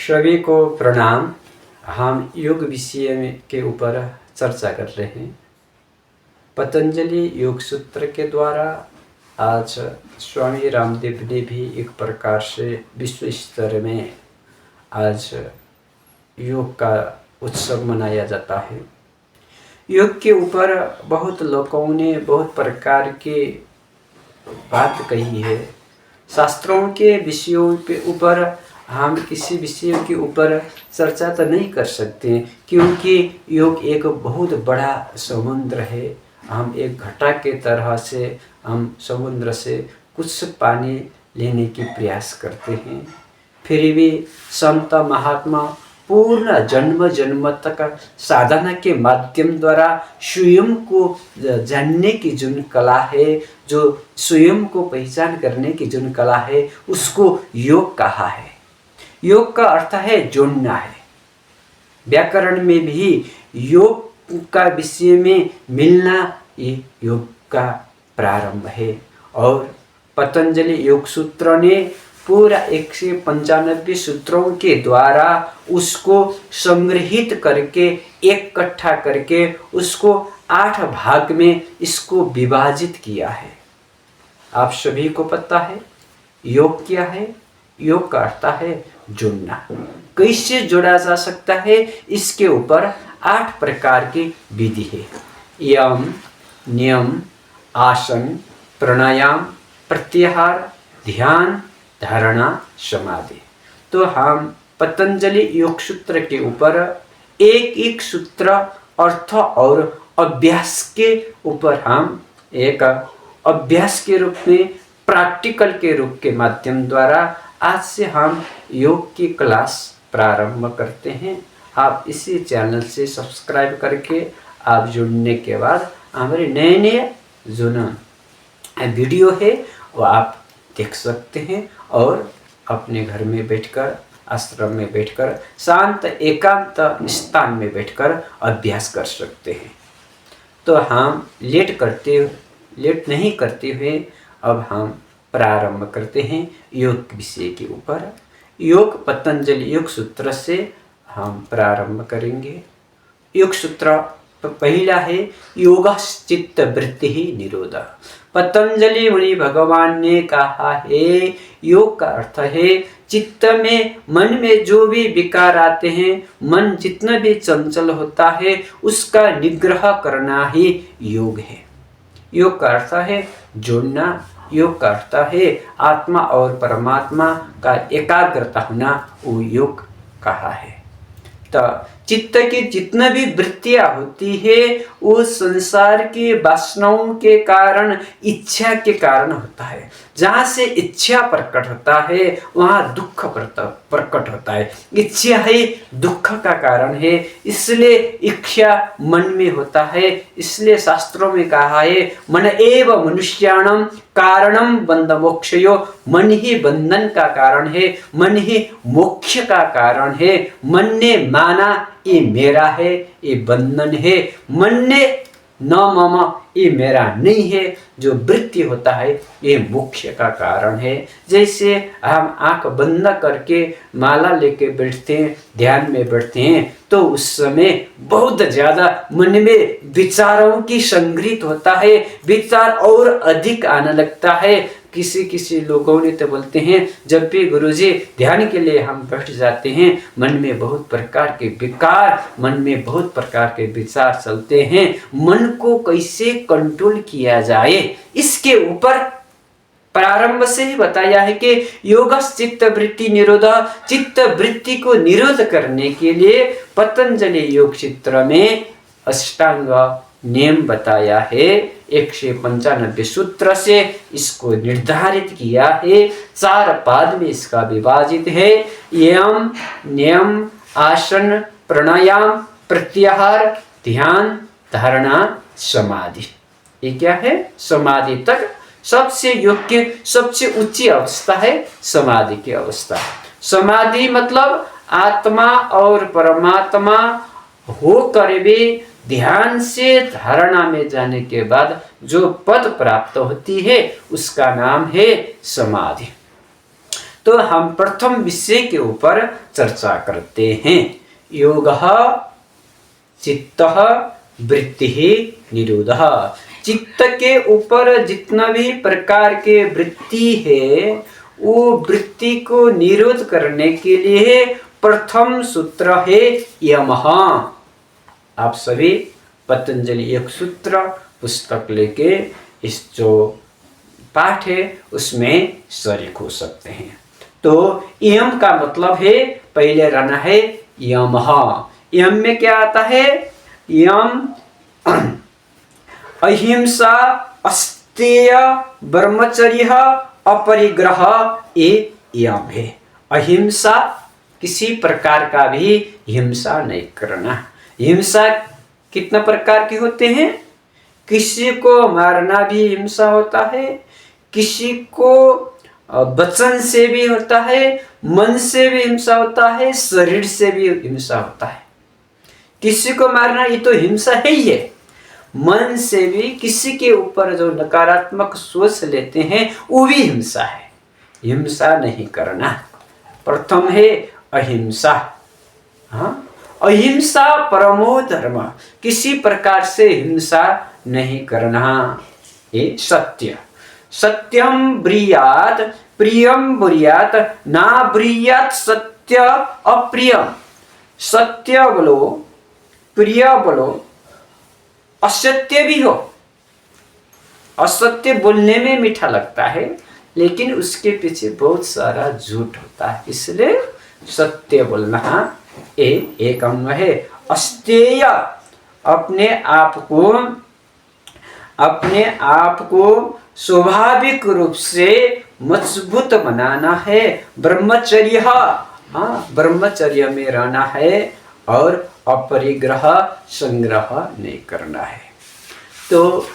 सभी को प्रणाम। हम योग विषय के ऊपर चर्चा कर रहे हैं। पतंजलि योग सूत्र के द्वारा आज स्वामी रामदेव ने भी एक प्रकार से विश्व स्तर में आज योग का उत्सव मनाया जाता है। योग के ऊपर बहुत लोगों ने बहुत प्रकार के बात कही है। शास्त्रों के विषयों के ऊपर हम किसी विषय के ऊपर चर्चा तो नहीं कर सकते, क्योंकि योग एक बहुत बड़ा समुद्र है। हम एक घटा के तरह से हम समुद्र से कुछ पानी लेने की प्रयास करते हैं, फिर भी संत महात्मा पूर्ण जन्म जन्म तक साधना के माध्यम द्वारा स्वयं को जानने की जो कला है, जो स्वयं को पहचान करने की जो कला है, उसको योग कहा है। योग का अर्थ है जोड़ना है। व्याकरण में भी योग का विषय में मिलना ये योग का प्रारंभ है। और पतंजलि योग सूत्र ने पूरा 195 सूत्रों के द्वारा उसको संग्रहित करके इकट्ठा करके उसको 8 भाग में इसको विभाजित किया है। आप सभी को पता है योग क्या है। योग का अर्थ है जुड़ना। कैसे जोड़ा जा सकता है, इसके ऊपर 8 प्रकार की विधि है। यम, नियम, आसन, प्राणायाम, प्रत्याहार, ध्यान, धारणा, समाधि। तो हम पतंजलि योग सूत्र के ऊपर एक एक सूत्र अर्थ और अभ्यास के ऊपर हम एक अभ्यास के रूप में, प्रैक्टिकल के रूप के माध्यम द्वारा आज से हम योग की क्लास प्रारंभ करते हैं। आप इसी चैनल से सब्सक्राइब करके आप जुड़ने के बाद हमारे नए नए जो वीडियो है वो आप देख सकते हैं और अपने घर में बैठकर, आश्रम में बैठकर, शांत एकांत स्थान में बैठकर अभ्यास कर सकते हैं। तो हम लेट नहीं करते हुए अब हम प्रारंभ करते हैं योग विषय के ऊपर। योग पतंजलि योग सूत्र से हम प्रारंभ करेंगे। योग सूत्र पहला है योगश्चित्त वृत्ति ही निरोध। पतंजलि मुनि भगवान ने कहा है योग का अर्थ है चित्त में, मन में जो भी विकार आते हैं, मन जितना भी चंचल होता है उसका निग्रह करना ही योग है। योग का अर्थ है जोड़ना। योग का अर्थ है आत्मा और परमात्मा का एकाग्रता होना, वो योग कहा है। तो चित्त की जितना भी वृत्तियां होती है वो संसार की वासनाओं के कारण, इच्छा के कारण होता है। जहाँ से इच्छा प्रकट होता है वहाँ दुख प्रकट होता है। इच्छा है दुख का कारण है, इसलिए इच्छा मन में होता है। इसलिए शास्त्रों में कहा है मन एव मनुष्याणां कारणम बंध मोक्षयो। मन ही बंधन का कारण है, मन ही मोक्ष का कारण है। मन ने माना ये मेरा है, ये बंधन है। मन ने न मम, ये मेरा नहीं है। जो वृत्ति होता है ये मोक्ष का कारण है। जैसे हम आंख बंद करके माला लेके बैठते हैं, ध्यान में बैठते हैं, तो उस समय बहुत ज्यादा मन में विचारों की संग्रहित होता है, विचार और अधिक आने लगता है। किसी लोगों ने तो बोलते हैं जब भी गुरुजी ध्यान के लिए हम बैठ जाते हैं मन में बहुत प्रकार के विकार, मन में बहुत प्रकार के विचार चलते हैं। मन को कैसे कंट्रोल किया जाए, इसके ऊपर प्रारंभ से ही बताया है कि योगस् चित्त वृत्ति निरोध। चित्त वृत्ति को निरोध करने के लिए पतंजलि योग सूत्र में अष्टांग नियम बताया है। 195 सूत्र से इसको निर्धारित किया है। 4 पाद में इसका विभाजित है। यम, नियम, आसन, प्राणायाम, प्रत्याहार, ध्यान, धारणा, समाधि। ये क्या है? समाधि तक सबसे योग्य, सबसे ऊंची अवस्था है समाधि की अवस्था। समाधि मतलब आत्मा और परमात्मा होकर भी ध्यान से धारणा में जाने के बाद जो पद प्राप्त होती है उसका नाम है समाधि। तो हम प्रथम विषय के ऊपर चर्चा करते हैं। योगः चित्तः वृत्तिः निरोधः। चित्त के ऊपर जितना भी प्रकार के वृत्ति है, वो वृत्ति को निरोध करने के लिए प्रथम सूत्र है यमः। आप सभी पतंजलि योग सूत्र पुस्तक लेके इस जो पाठ है उसमें शरीक हो सकते हैं। तो यम का मतलब है, पहले रहना है यमः। यम में क्या आता है? यम अहिंसा, अस्तेय, ब्रह्मचर्य, अपरिग्रह, ये यम है। अहिंसा, किसी प्रकार का भी हिंसा नहीं करना। हिंसा कितना प्रकार के होते हैं? किसी को मारना भी हिंसा होता है, किसी को वचन से भी होता है, मन से भी हिंसा होता है, शरीर से भी हिंसा होता है। किसी को मारना ये तो हिंसा है ही है। मन से भी किसी के ऊपर जो नकारात्मक सोच लेते हैं वो भी हिंसा है। हिंसा नहीं करना। प्रथम है अहिंसा। हाँ, अहिंसा परमो धर्म। किसी प्रकार से हिंसा नहीं करना। ये सत्य। सत्यम ब्रीयात, प्रियम ब्रीयात, ना ब्रीयात सत्य अप्रियम। सत्य बोलो, प्रिय बोलो, असत्य भी हो। असत्य बोलने में मीठा लगता है, लेकिन उसके पीछे बहुत सारा झूठ होता है, इसलिए सत्य बोलना एक अंग है। अस्तेय, अपने आप को स्वाभाविक रूप से मजबूत बनाना है। ब्रह्मचर्य, ब्रह्मचर्य में रहना है। और अपरिग्रह, संग्रह नहीं करना है। तो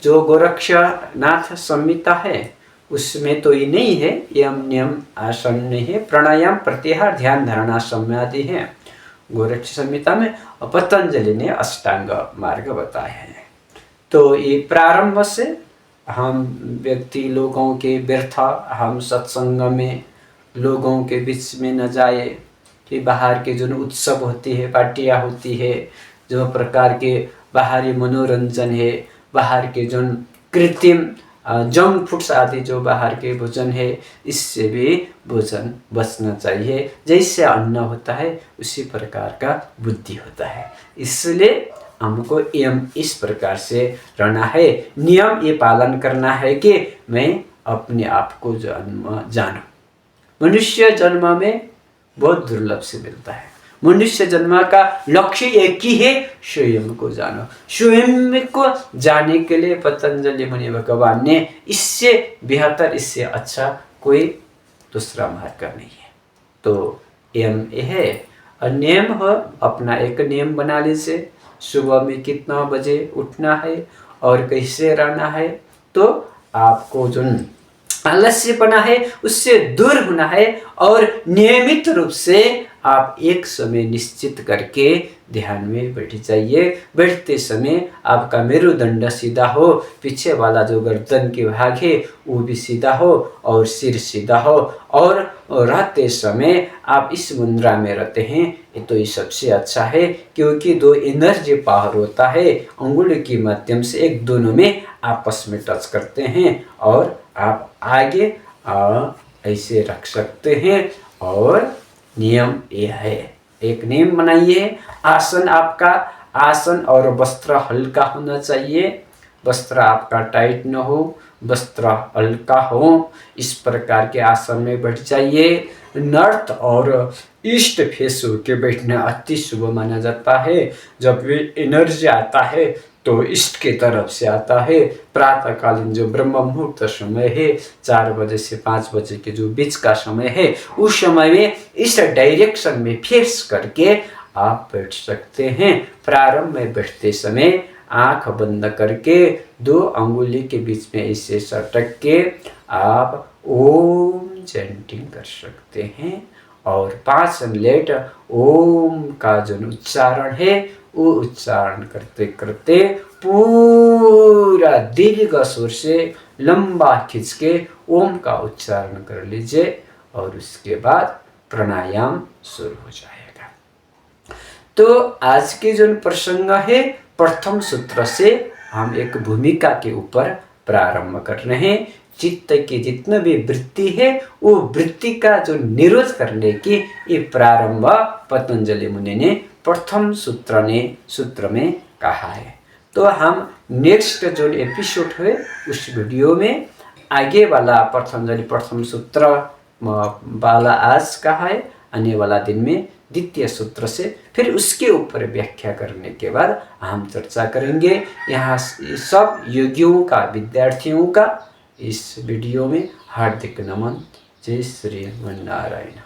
जो गोरक्षनाथ संहिता है उसमें तो ये नहीं है, यम नियम आसन नहीं है, प्राणायाम, प्रत्याहार, ध्यान, धारणा, समाधि है गोरक्ष संहिता में। पतंजलि ने अष्टांग मार्ग बताए हैं। तो ये प्रारंभ से हम व्यक्ति लोगों के व्यर्थ, हम सत्संग में लोगों के बीच में न जाए, कि बाहर के जो उत्सव होती है, पार्टियाँ होती है, जो प्रकार के बाहरी मनोरंजन है, बाहर के जो कृत्रिम जंक फूड्स आदि जो बाहर के भोजन है, इससे भी भोजन बचना चाहिए। जैसे अन्न होता है उसी प्रकार का बुद्धि होता है। इसलिए हमको यम इस प्रकार से रहना है। नियम ये पालन करना है कि मैं अपने आप को जानूं। मनुष्य जन्म में बहुत दुर्लभ से मिलता है। मनुष्य जन्म का लक्ष्य एक ही है, स्वयं को जानो। स्वयं को जानने के लिए पतंजलि मुनि भगवान ने इससे बेहतर, इससे अच्छा कोई दूसरा मार्ग नहीं है। तो यम है। और नियम हो, अपना एक नियम बना लीजिए। सुबह में कितना बजे उठना है और कैसे रहना है। तो आपको जो आलस्यपना है उससे दूर होना है। और नियमित रूप से आप एक समय निश्चित करके ध्यान में बैठ जाइए। बैठते समय आपका मेरुदंड सीधा हो, पीछे वाला जो गर्दन के भाग है वो भी सीधा हो और सिर सीधा हो। और रहते समय आप इस मुद्रा में रहते हैं, ये तो ये सबसे अच्छा है, क्योंकि दो एनर्जी पावर होता है, अंगुली के माध्यम से एक दोनों में आपस में टच करते हैं और आप आगे ऐसे रख सकते हैं। और नियम यह है, एक नियम बनाइए। आसन आपका, आसन और वस्त्र हल्का होना चाहिए। वस्त्र आपका टाइट न हो, वस्त्र हल्का हो, इस प्रकार के आसन में बैठ जाइए। नॉर्थ और ईस्ट फेस होकर बैठना अति शुभ माना जाता है। जब भी एनर्जी आता है तो ईस्ट की तरफ से आता है। प्रातःकालीन जो ब्रह्म मुहूर्त समय है, 4 बजे से 5 बजे के जो बीच का समय है, उस समय में इस डायरेक्शन में फेस करके आप बैठ सकते हैं। प्रारंभ में बैठते समय आंख बंद करके 2 अंगुली के बीच में इसे सटक के आप ओम चैंटिंग कर सकते हैं। और 5 मिनट ओम का जो उच्चारण है वो उच्चारण करते करते पूरा दीर्घ स्वर से लंबा खींच के ओम का उच्चारण कर लीजिए। और उसके बाद प्राणायाम शुरू हो जाएगा। तो आज के जो प्रसंग है प्रथम सूत्र से हम एक भूमिका के ऊपर प्रारंभ कर रहे हैं। चित्त की जितने भी वृत्ति है वो वृत्ति का जो निरोध करने की ये प्रारंभ पतंजलि मुनि ने प्रथम सूत्र में कहा है। तो हम नेक्स्ट जो एपिसोड है उस वीडियो में आगे वाला पतंजलि प्रथम सूत्र वाला आज कहा है, आने वाला दिन में द्वितीय सूत्र से फिर उसके ऊपर व्याख्या करने के बाद हम चर्चा करेंगे। यहाँ सब योगियों का, विद्यार्थियों का इस वीडियो में हार्दिक नमन। जय श्री नारायण।